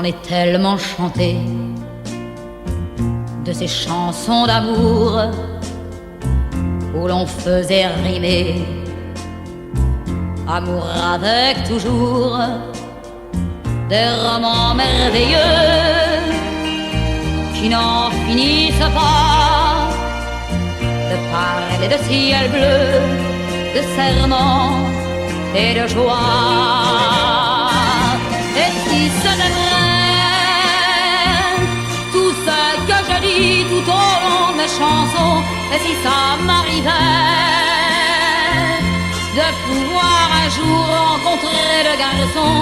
ai tellement chanté de ces chansons d'amour où l'on faisait rimer amour avec toujours des romans merveilleux qui n'en finissent pas de parler de ciel bleu, de serments et de joie. Et si ce n'est vrai tout ce que je dis tout au long de mes chansons, et si ça m'arrivait de pouvoir un jour rencontrer le garçon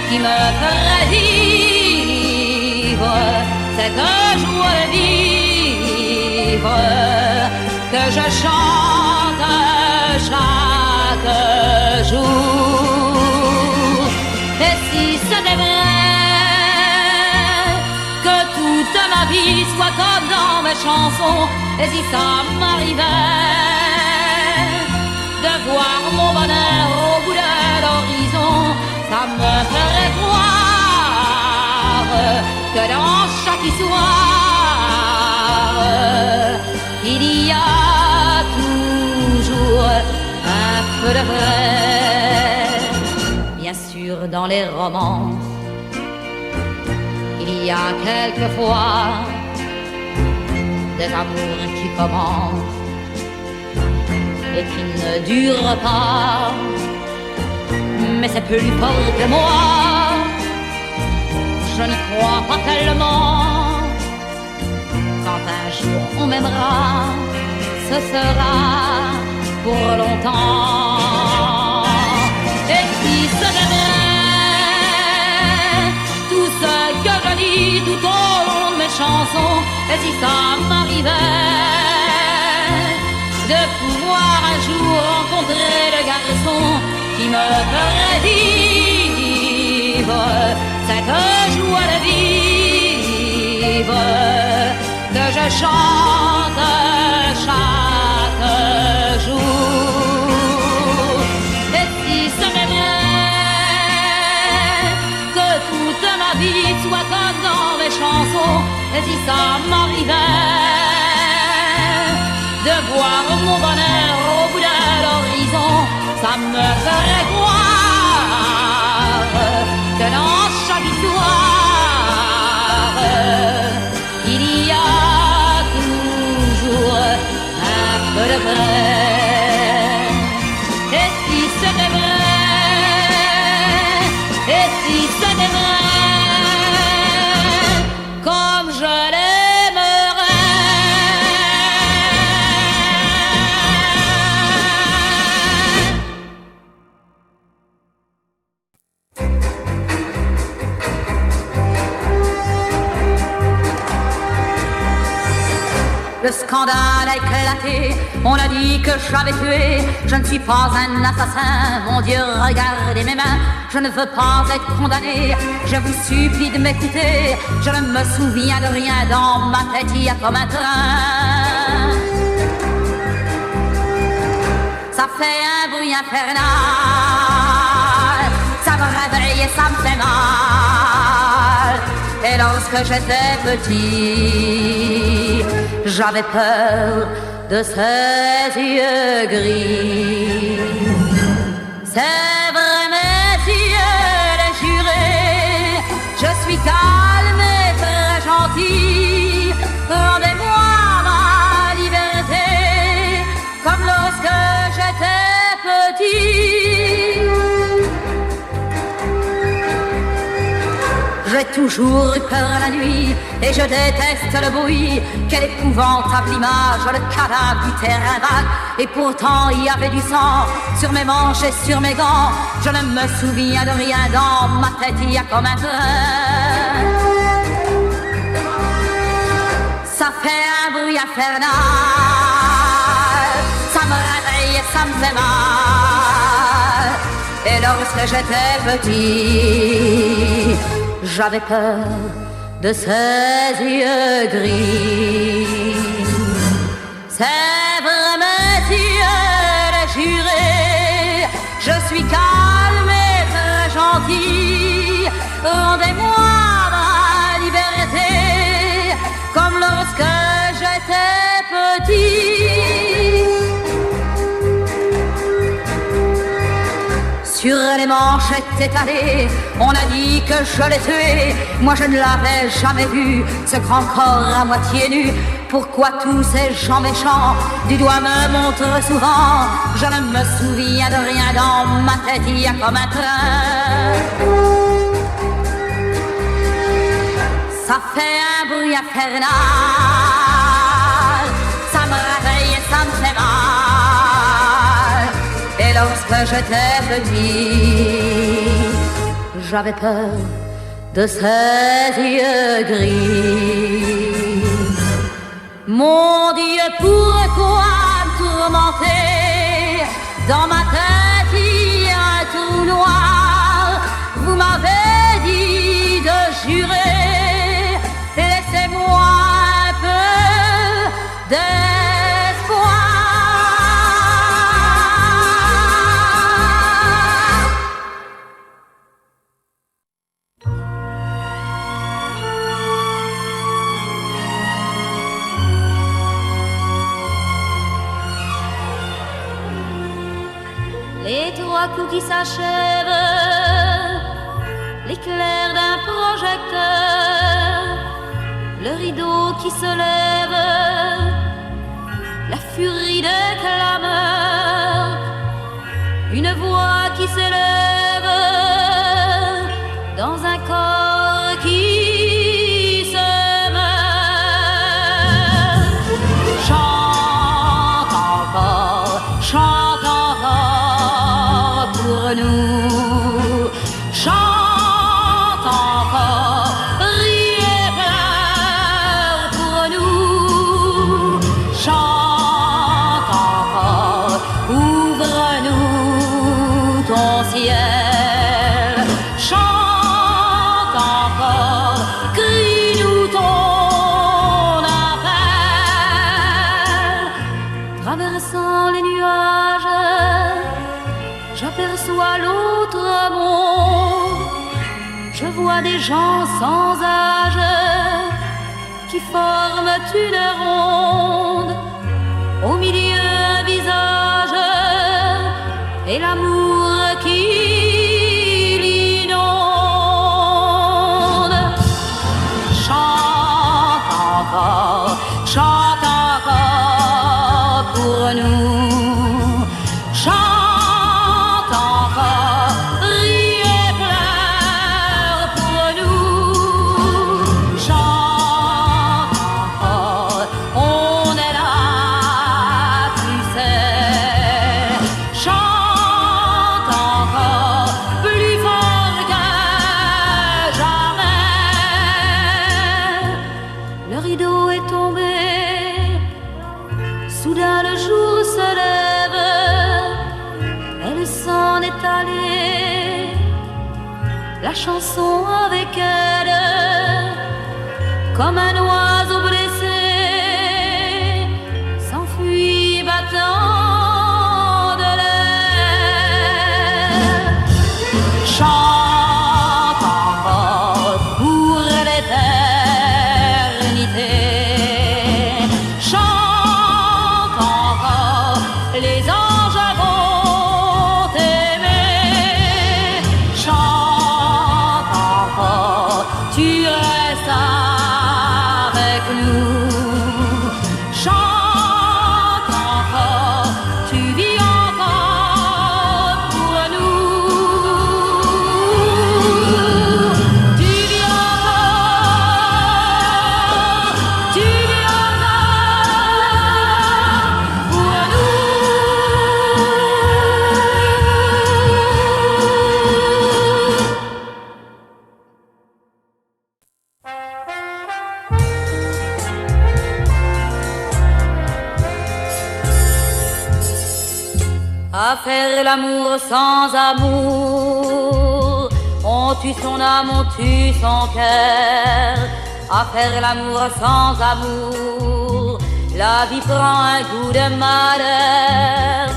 qui me ferait vivre cette joie de vivre que je chante chaque jour. Et si c'était vrai que toute ma vie soit comme dans mes chansons, et si ça m'arrivait de voir mon bonheur au bout de l'horizon, ça me ferait croire que dans chaque histoire il y a toujours un peu de vrai. Bien sûr, dans les romans, il y a quelquefois des amours qui commencent et qui ne durent pas, mais c'est plus fort que moi. Je ne crois pas tellement. Quand un jour on m'aimera, ce sera pour longtemps. Et si ce n'est vrai tout ce que je dis tout au long de mes chansons, et si ça m'arrivait de pouvoir un jour rencontrer le garçon qui me ferait vivre cette joie de vivre que je chante chaque jour. Et si ce n'est vrai que toute ma vie soit comme dans mes chansons, et si ça m'arrivait de voir mon bonheur au bout de l'horizon, ça me ferait croire que dans chaque histoire il y a toujours un peu de vrai. Et si c'était vrai, et si c'était vrai, comme je l'aimerais. Le scandale a éclaté, on a dit que j'avais tué. Je ne suis pas un assassin, mon Dieu, regardez mes mains. Je ne veux pas être condamné, je vous supplie de m'écouter. Je ne me souviens de rien, dans ma tête il y a comme un train. Ça fait un bruit infernal, ça me réveille et ça me fait mal. Et lorsque j'étais petit, j'avais peur de ces yeux gris. C'est vrai, mes yeux, les jurés, je suis calme et très gentil. Rendez-moi ma liberté, comme lorsque j'étais petit. J'ai toujours eu peur la nuit et je déteste le bruit. Quelle épouvantable image, le cadavre du terrain vague. Et pourtant il y avait du sang sur mes manches et sur mes gants. Je ne me souviens de rien, dans ma tête il y a comme un train. Ça fait un bruit infernal, ça me réveille et ça me fait mal. Et lorsque j'étais petit, j'avais peur de ces yeux gris. C'est vrai, mes yeux, les jurés, je suis calme et très gentil. Rendez-moi ma sur les manchettes étalées. On a dit que je l'ai tué, moi je ne l'avais jamais vu, ce grand corps à moitié nu. Pourquoi tous ces gens méchants du doigt me montrent souvent? Je ne me souviens de rien, dans ma tête il y a comme un train. Ça fait un bruit infernal, ça me réveille et ça me fait mal. Et lorsque j'étais petit, j'avais peur de ces yeux gris. Mon Dieu, pourquoi me tourmenter? Dans ma tête il y a un trou noir. Vous m'avez dit de jurer, laissez-moi un peu d'espoir. Les trois coups qui s'achèvent, l'éclair d'un projecteur, le rideau qui se lève, la furie des clameurs, une voix qui s'élève dans un corps qui se meurt. Chante encore, chante encore pour nous. Chante encore, ris et pleure pour nous. Chante encore, ouvre-nous ton ciel. Chante encore, crie-nous ton appel. Traversant les nuages, j'aperçois l'autre monde. Je vois des gens sans âge qui forment une ronde. Au milieu un visage et l'amour qui l'inonde. Chante encore pour nous. Chante encore, ris et pleure pour nous. Chante encore, on est là, tu sais. Chante encore, plus fort que jamais. Le rideau est tombé, soudain le jour se lève, elle s'en est allée, la chanson avec elle, comme un oiseau blessé, s'enfuit battant de l'air. Chante encore pour l'éternité. Chante encore, les anges vont t'aimer. Chante encore, tu restes avec nous. Chante encore, tu vis encore pour nous. Tu vis encore, tu vis encore pour nous. À faire l'amour sans amour, on tue son âme, on tue son cœur. À faire l'amour sans amour, la vie prend un goût de malheur.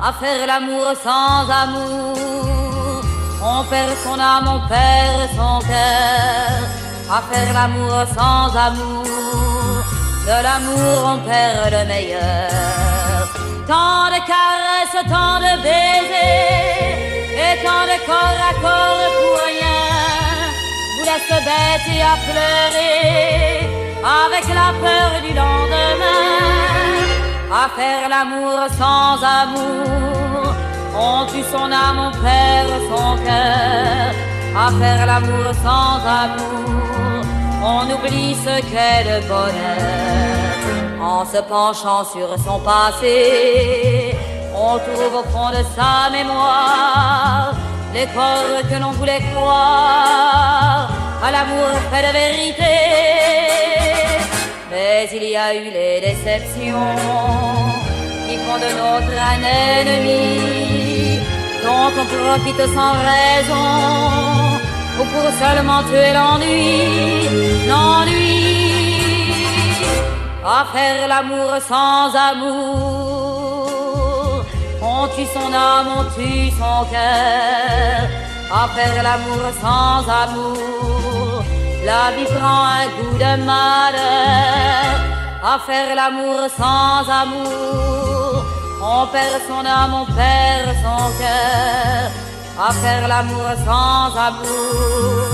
À faire l'amour sans amour, on perd son âme, on perd son cœur. À faire l'amour sans amour, de l'amour on perd le meilleur. Tant de caresses, tant de baisers, Et tant de corps à corps pour rien vous laisse bête et à pleurer avec la peur du lendemain. À faire l'amour sans amour, on tue son âme, on perd son cœur. À faire l'amour sans amour, on oublie ce qu'est le bonheur. En se penchant sur son passé, on trouve au fond de sa mémoire les corps que l'on voulait croire à l'amour fait de vérité. Mais il y a eu les déceptions qui font de notre un ennemi, dont on profite sans raison ou pour seulement tuer l'ennui, l'ennui. À faire l'amour sans amour, on tue son âme, on tue son cœur. À faire l'amour sans amour, la vie prend un goût de malheur. À faire l'amour sans amour, on perd son âme, on perd son cœur. À faire l'amour sans amour,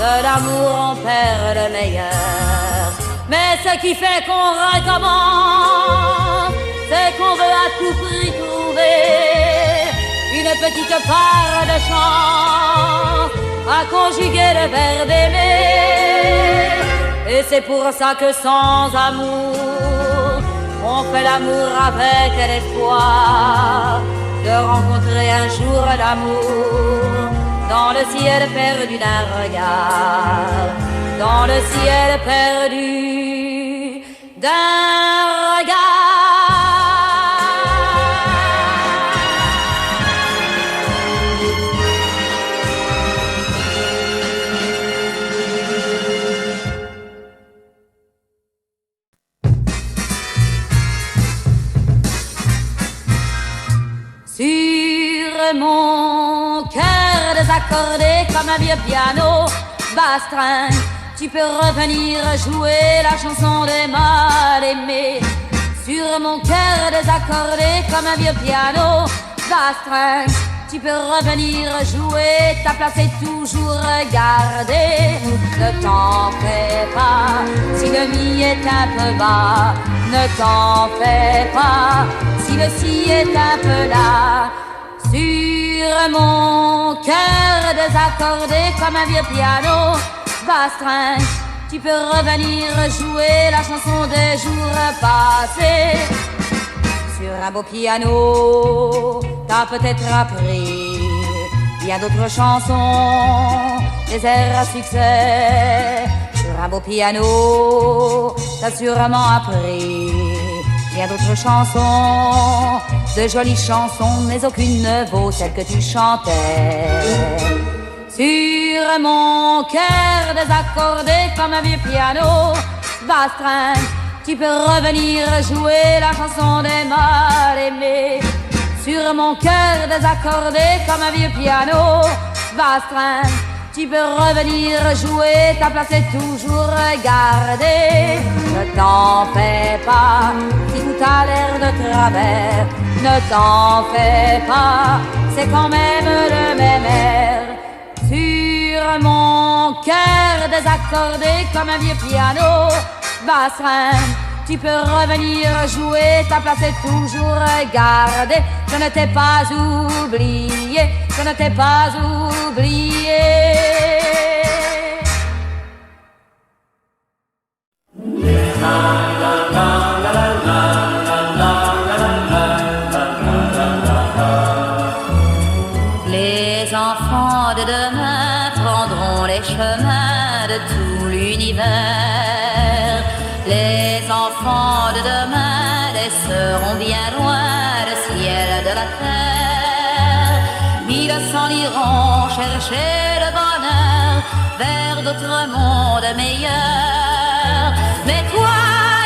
de l'amour on perd le meilleur. Mais ce qui fait qu'on recommence, c'est qu'on veut à tout prix trouver une petite part de chance à conjuguer le verbe aimer. Et c'est pour ça que sans amour, on fait l'amour avec l'espoir de rencontrer un jour l'amour dans le ciel perdu d'un regard, dans le ciel perdu d'un regard. Sur mon cœur désaccordé comme un vieux piano, bastringue, tu peux revenir jouer la chanson des mal-aimés. Sur mon cœur désaccordé comme un vieux piano, bastringue, tu peux revenir jouer, ta place est toujours gardée. Ne t'en fais pas, si le mi est un peu bas. Ne t'en fais pas, si le si est un peu là. Sur mon cœur désaccordé comme un vieux piano, bastringue, tu peux revenir jouer la chanson des jours passés. Sur un beau piano, t'as peut-être appris bien d'autres chansons, des airs à succès. Sur un beau piano, t'as sûrement appris bien d'autres chansons, de jolies chansons, mais aucune ne vaut celle que tu chantais. Sur mon cœur désaccordé comme un vieux piano, bastringue, tu peux revenir jouer la chanson des mal-aimés. Sur mon cœur désaccordé comme un vieux piano, bastringue, tu peux revenir jouer, ta place est toujours gardée. Ne t'en fais pas, si tout a l'air de travers. Ne t'en fais pas, c'est quand même le même air. Sur mon cœur désaccordé comme un vieux piano, bastringue, tu peux revenir jouer, ta place est toujours gardée. Je ne t'ai pas oublié, je ne t'ai pas oublié. Les enfants de demain prendront les chemins de tout l'univers. Les enfants de demain laisseront bien loin le ciel de la terre. Ils s'en iront chercher le bonheur vers d'autres mondes meilleurs. Mais toi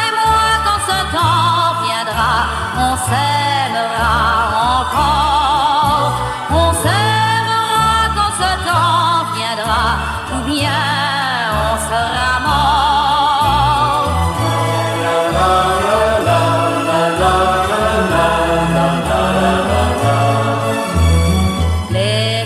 et moi, quand ce temps viendra, on s'aimera encore. On s'aimera quand ce temps viendra, ou bien on sera mort. Les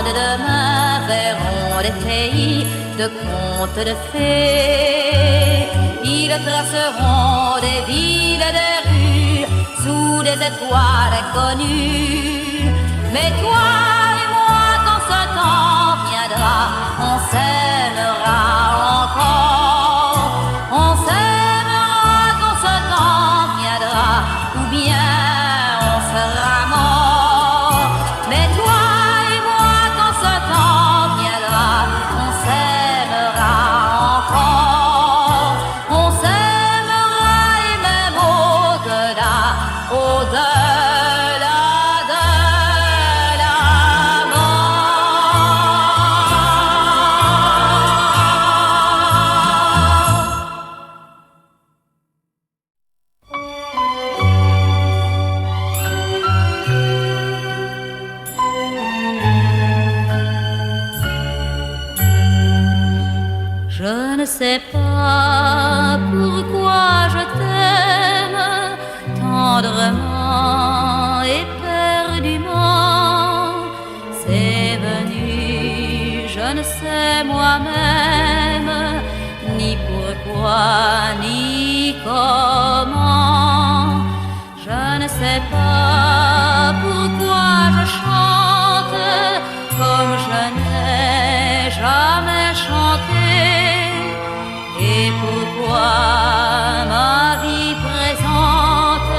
de demain verront des pays de contes de fées. Ils traceront des villes et des rues sous des étoiles inconnues. Mais toi et moi, quand ce temps viendra, on s'aimera encore. On s'aimera quand ce temps viendra, ou bien on sera mort. Mais toi et moi, quand ce temps viendra, on s'aimera encore. On s'aimera et même au-delà, au-delà de la Je ne sais pas pourquoi je t'aime tendrement et perdument. C'est venu, je ne sais moi-même, ni pourquoi, ni comment. Je ne sais pas pourquoi je chante comme je n'ai jamais chanté. Et pourquoi ma vie présente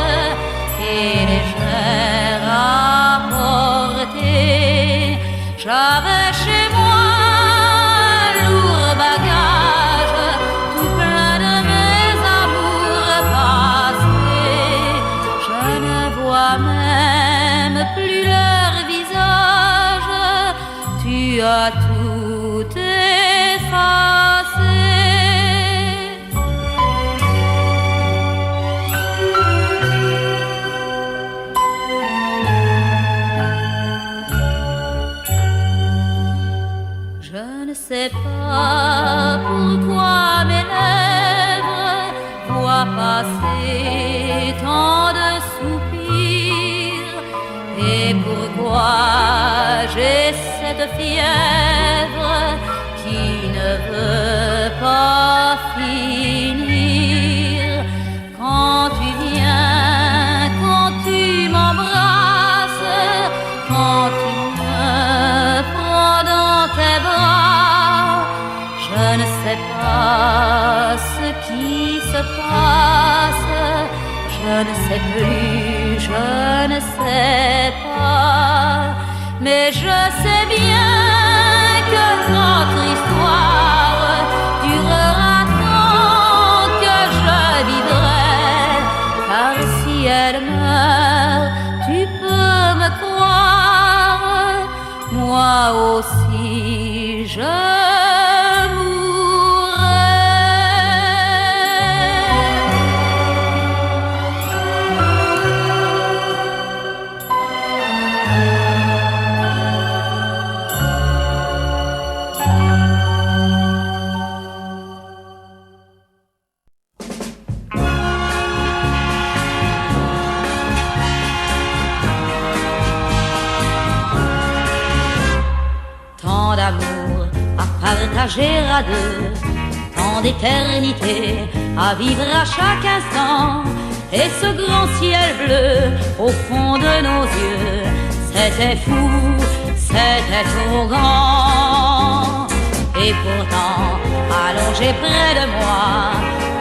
est légère à porter. J'avais chez moi un lourd bagage, tout plein de mes amours passés. Je ne vois même plus leur visage, tu as tout effacé. Je ne sais pas pourquoi mes lèvres voient passer tant de soupirs et pourquoi j'ai cette fièvre qui ne veut pas finir. Quand tu viens, quand tu m'embrasses, quand tu me prends dans tes bras, je ne sais pas ce qui se passe, je ne sais plus, je ne sais pas, mais je sais bien que notre histoire durera tant que je vivrai, car si elle meurt, tu peux me croire, moi aussi je partager à deux, tant d'éternité à vivre à chaque instant. Et ce grand ciel bleu au fond de nos yeux, c'était fou, c'était trop grand. Et pourtant, allongé près de moi,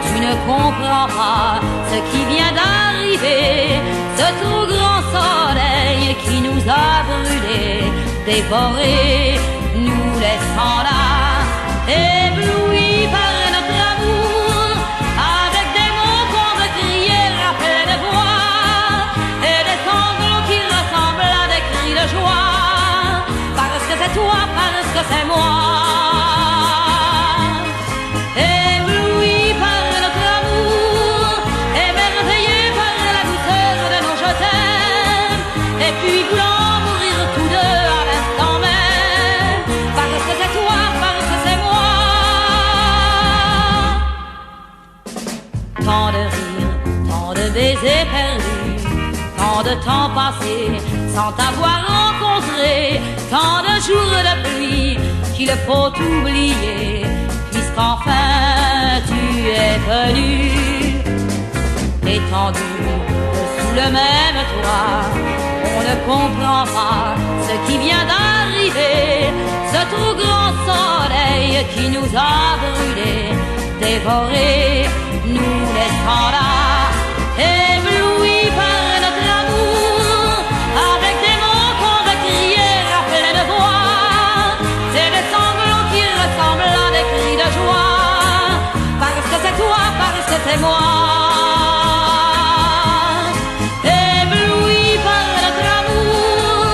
tu ne comprends pas ce qui vient d'arriver. Ce trop grand soleil qui nous a brûlés, dévorés, nous laissant là, éblouis par notre amour, avec des mots qu'on veut crier à pleine voix, et des sanglots qui ressemblent à des cris de joie, parce que c'est toi, parce que c'est moi. Éblouis par notre amour, émerveillés par la douceur de nos je t'aime, et puis voulant mourir tous deux à l'instant même, parce que c'est toi, parce que c'est moi. Tant de rires, tant de baisers perdus, tant de temps passé sans t'avoir rencontré, tant de jours de pluie qu'il faut oublier, puisqu'enfin tu es venu. Étendu sous le même toit, on ne comprend pas ce qui vient d'arriver, ce trop grand soleil qui nous a brûlés, dévorés, nous laissant là, éblouis par notre amour, avec des mots qu'on veut crier à pleine voix. C'est des sanglots qui ressemblent à des cris de joie, parce que c'est toi, parce que c'est moi. Éblouis par notre amour,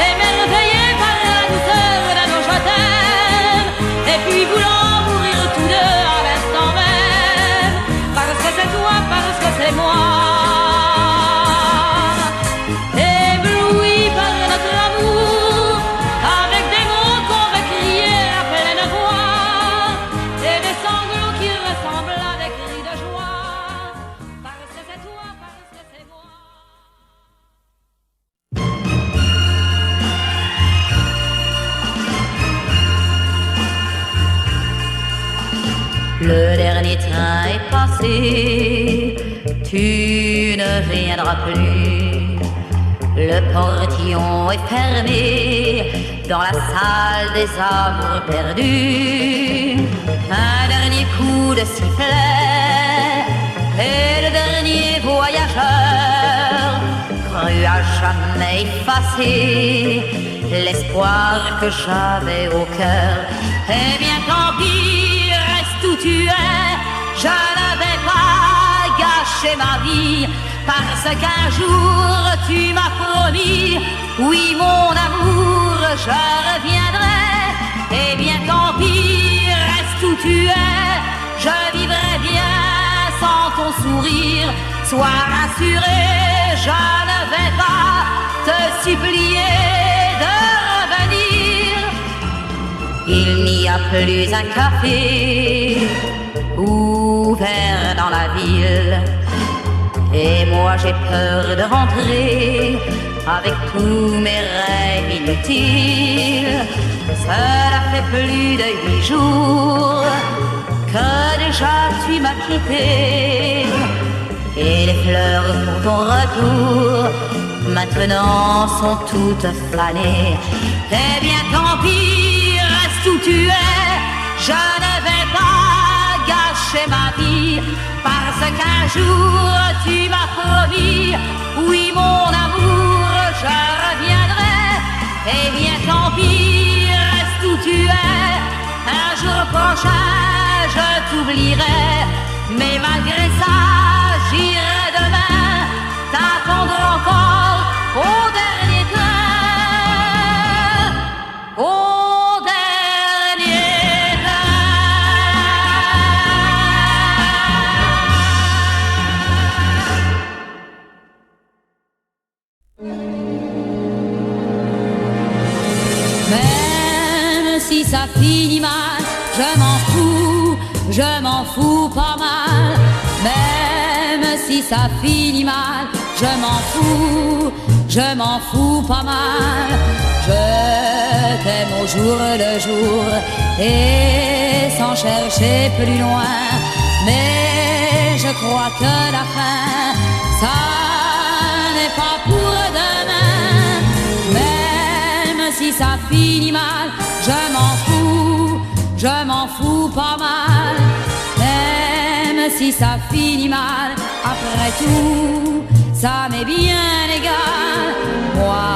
émerveillés par la douceur de nos je t'aime, et puis voulant mourir tous deux à l'instant même, parce que c'est toi, parce que c'est moi. Éblouis par notre amour, avec des mots qu'on veut crier à pleine voix, et des sanglots qui ressemblent à des cris de joie, parce que c'est toi, parce que c'est moi. Le dernier train est passé, tu ne viendras plus. Le portillon est fermé dans la salle des amours perdus. Un dernier coup de sifflet et le dernier voyageur crut à jamais effacer l'espoir que j'avais au cœur. Eh bien tant pis, reste où tu es, je ne vais pas gâcher ma vie, parce qu'un jour tu m'as promis, oui mon amour, je reviendrai. Eh bien tant pis, reste où tu es, je vivrai bien sans ton sourire. Sois rassuré, je ne vais pas te supplier de revenir. Il n'y a plus un café ouvert dans la ville, et moi j'ai peur de rentrer avec tous mes rêves inutiles. Cela fait plus de 8 jours que déjà tu m'as quitté, et les fleurs pour ton retour maintenant sont toutes fanées. Eh bien tant pis, reste où tu es, je ne vais pas gâcher ma vie, parce qu'un jour tu m'as promis, oui mon amour, je reviendrai. Eh bien tant pis, reste où tu es, un jour prochain je t'oublierai, mais malgré ça j'irai demain t'attendre encore au dernier train, au dernier train. Même si ça finit mal, je m'en fous pas mal. Même si ça finit mal, je m'en fous pas mal. Je t'aime au jour le jour et sans chercher plus loin. Mais je crois que la fin, ça n'est pas pour demain. Même si ça finit mal, je m'en fous pas mal. Même si ça finit mal, après tout, ça m'est bien égal. Moi,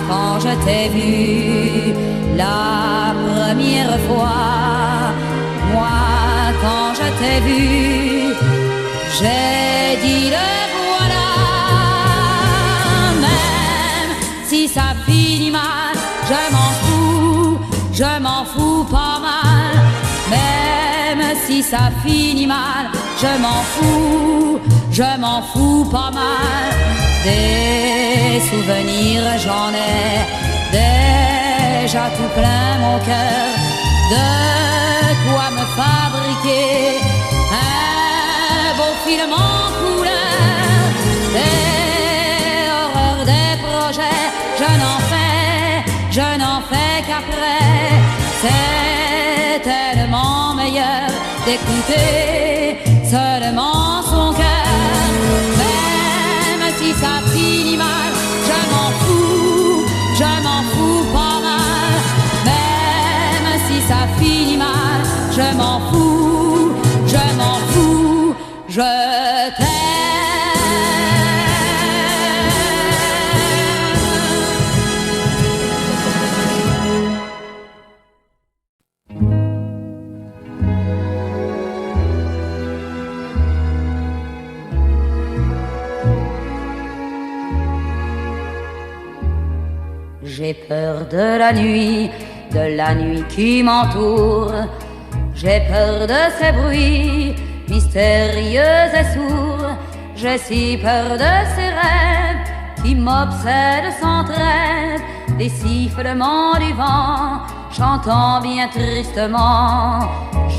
quand je t'ai vu la première fois, moi, quand je t'ai vu, j'ai dit le voilà. Même si ça finit mal, je m'en fous pas mal. Même si ça finit mal, je m'en fous pas mal. Des souvenirs j'en ai déjà tout plein mon cœur. De quoi me fabriquer un beau film en couleur. Des horreurs, des projets, je après. C'est tellement meilleur d'écouter seulement son cœur. Même si ça finit mal, je m'en fous pas mal. Même si ça finit mal, je m'en fous, je t'aime. J'ai peur de la nuit qui m'entoure. J'ai peur de ces bruits mystérieux et sourds. J'ai si peur de ces rêves qui m'obsèdent sans trêve. Des sifflements du vent chantant bien tristement.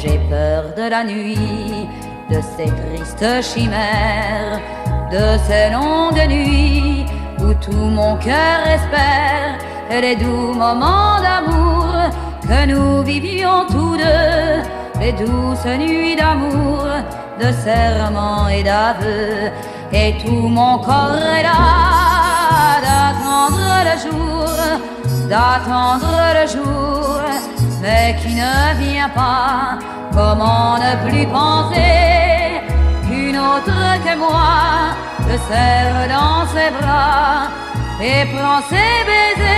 J'ai peur de la nuit, de ces tristes chimères, de ces longues nuits où tout mon cœur espère les doux moments d'amour que nous vivions tous deux, les douces nuits d'amour, de serments et d'aveux. Et tout mon corps est là d'attendre le jour, mais qui ne vient pas. Comment ne plus penser qu'une autre que moi te serre dans ses bras et prend ses baisers.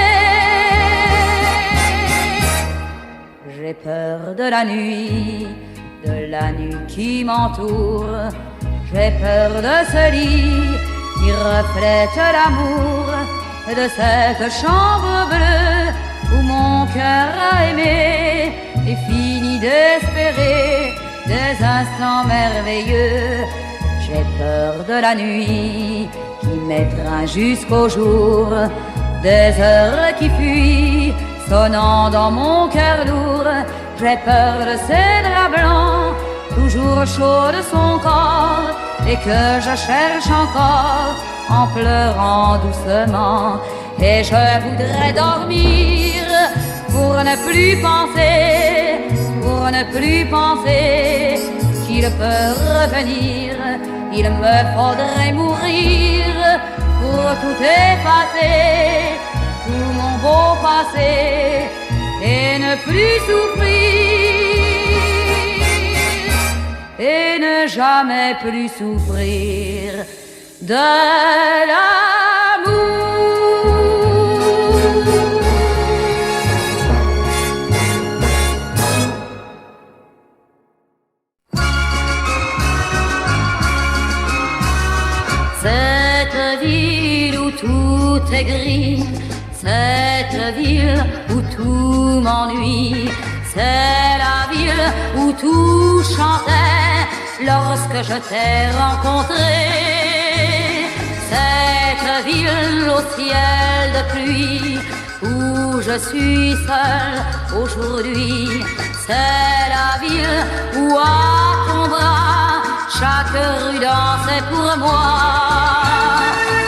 J'ai peur de la nuit qui m'entoure. J'ai peur de ce lit qui reflète l'amour, de cette chambre bleue où mon cœur a aimé et fini d'espérer des instants merveilleux. J'ai peur de la nuit qui m'étreint jusqu'au jour, des heures qui fuient, sonnant dans mon cœur lourd. J'ai peur de ces draps blancs, toujours chauds de son corps, et que je cherche encore en pleurant doucement. Et je voudrais dormir pour ne plus penser qu'il peut revenir. Il me faudrait mourir pour tout effacer, tout mon beau passé, et ne plus souffrir, et ne jamais plus souffrir de l'amour. Cette ville où tout est gris, cette ville où tout m'ennuie, c'est la ville où tout chantait lorsque je t'ai rencontré. Cette ville au ciel de pluie où je suis seule aujourd'hui, c'est la ville où à ton bras chaque rue dansait pour moi.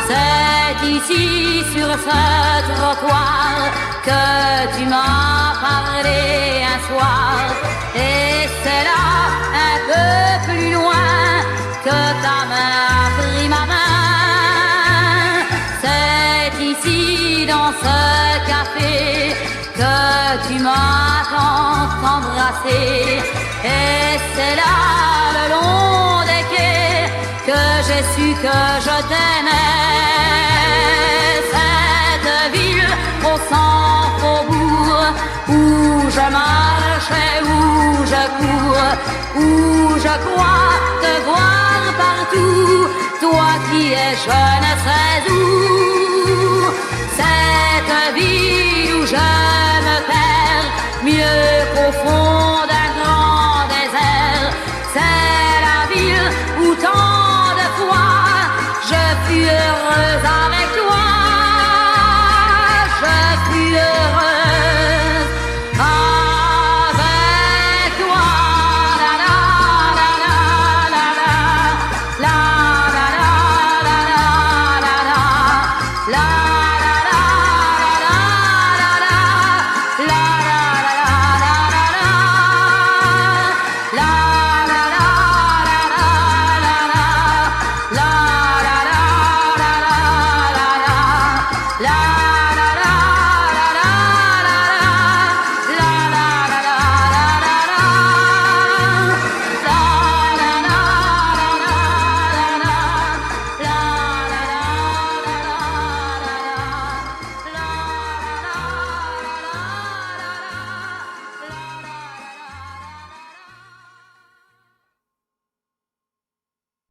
C'est ici sur ce trottoir que tu m'as parlé un soir, et c'est là un peu plus loin que ta main a pris ma main. C'est ici dans ce café que tu m'as tant embrassé, et c'est là le long des quais que j'ai su que je t'aimais. Cette ville au sang faubourg où je marchais, où je cours, où je crois te voir partout, toi qui es je ne sais où. Cette ville où je me perds mieux qu'au fond